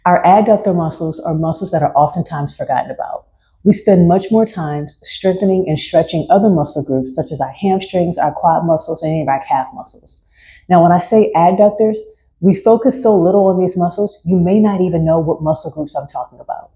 Our adductor muscles are muscles that are oftentimes forgotten about. We spend much more time strengthening and stretching other muscle groups, such as our hamstrings, our quad muscles, and any of our calf muscles. Now, when I say adductors, we focus so little on these muscles, you may not even know what muscle groups I'm talking about.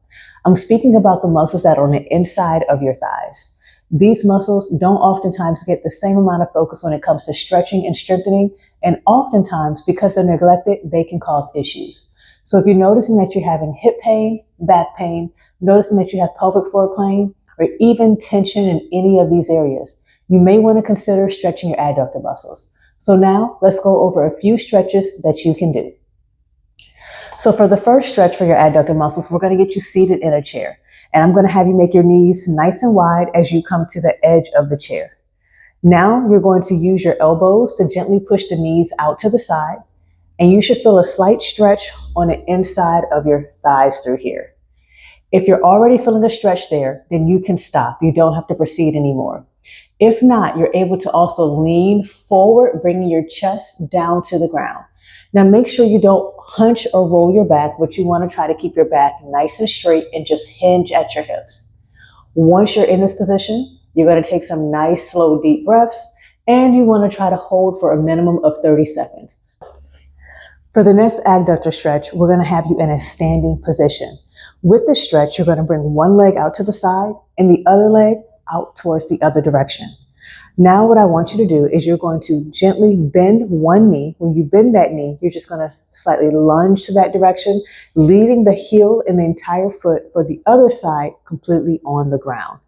I'm speaking about the muscles that are on the inside of your thighs. These muscles don't oftentimes get the same amount of focus when it comes to stretching and strengthening, and oftentimes, because they're neglected, they can cause issues. So if you're noticing that you're having hip pain, back pain, noticing that you have pelvic floor pain, or even tension in any of these areas, you may want to consider stretching your adductor muscles. So now let's go over a few stretches that you can do. So for the first stretch for your adductor muscles, we're going to get you seated in a chair. And I'm going to have you make your knees nice and wide as you come to the edge of the chair. Now you're going to use your elbows to gently push the knees out to the side. And you should feel a slight stretch on the inside of your thighs through here. If you're already feeling a stretch there, then you can stop. You don't have to proceed anymore. If not, you're able to also lean forward, bringing your chest down to the ground. Now make sure you don't hunch or roll your back, but you want to try to keep your back nice and straight and just hinge at your hips. Once you're in this position, you're going to take some nice, slow, deep breaths, and you want to try to hold for a minimum of 30 seconds. For the next adductor stretch, we're going to have you in a standing position. With this stretch, you're going to bring one leg out to the side and the other leg out towards the other direction. Now what I want you to do is you're going to gently bend one knee. When you bend that knee, you're just going to slightly lunge to that direction, leaving the heel and the entire foot for the other side completely on the ground.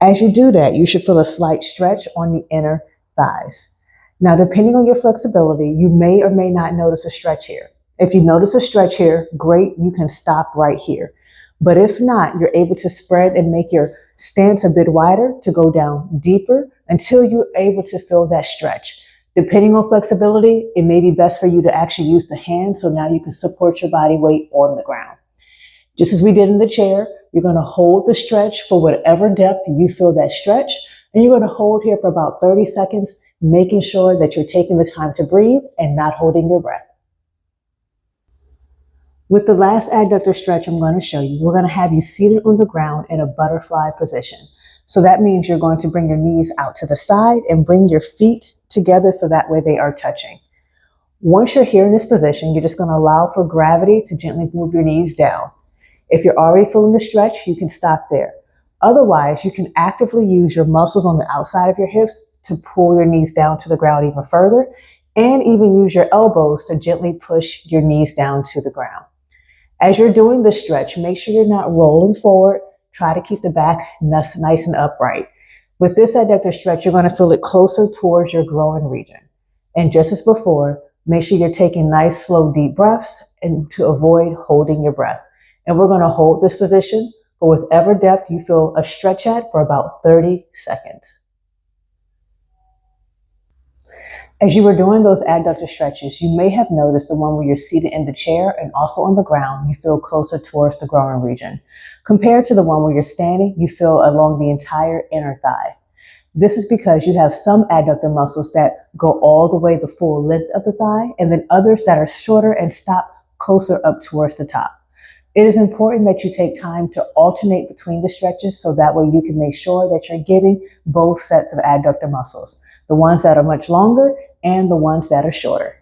As you do that, you should feel a slight stretch on the inner thighs. Now, depending on your flexibility, you may or may not notice a stretch here. If you notice a stretch here, great, you can stop right here. But if not, you're able to spread and make your stance a bit wider to go down deeper until you're able to feel that stretch. Depending on flexibility, it may be best for you to actually use the hand, so now you can support your body weight on the ground. Just as we did in the chair, you're going to hold the stretch for whatever depth you feel that stretch, and you're going to hold here for about 30 seconds, making sure that you're taking the time to breathe and not holding your breath. With the last adductor stretch I'm going to show you, we're going to have you seated on the ground in a butterfly position. So that means you're going to bring your knees out to the side and bring your feet together so that way they are touching. Once you're here in this position, you're just going to allow for gravity to gently move your knees down. If you're already feeling the stretch, you can stop there. Otherwise, you can actively use your muscles on the outside of your hips to pull your knees down to the ground even further, and even use your elbows to gently push your knees down to the ground. As you're doing this stretch, make sure you're not rolling forward. Try to keep the back nice and upright. With this adductor stretch, you're going to feel it closer towards your groin region. And just as before, make sure you're taking nice, slow, deep breaths and to avoid holding your breath. And we're going to hold this position for whatever depth you feel a stretch at for about 30 seconds. As you were doing those adductor stretches, you may have noticed the one where you're seated in the chair and also on the ground, you feel closer towards the groin region. Compared to the one where you're standing, you feel along the entire inner thigh. This is because you have some adductor muscles that go all the way the full length of the thigh, and then others that are shorter and stop closer up towards the top. It is important that you take time to alternate between the stretches so that way you can make sure that you're getting both sets of adductor muscles, the ones that are much longer and the ones that are shorter.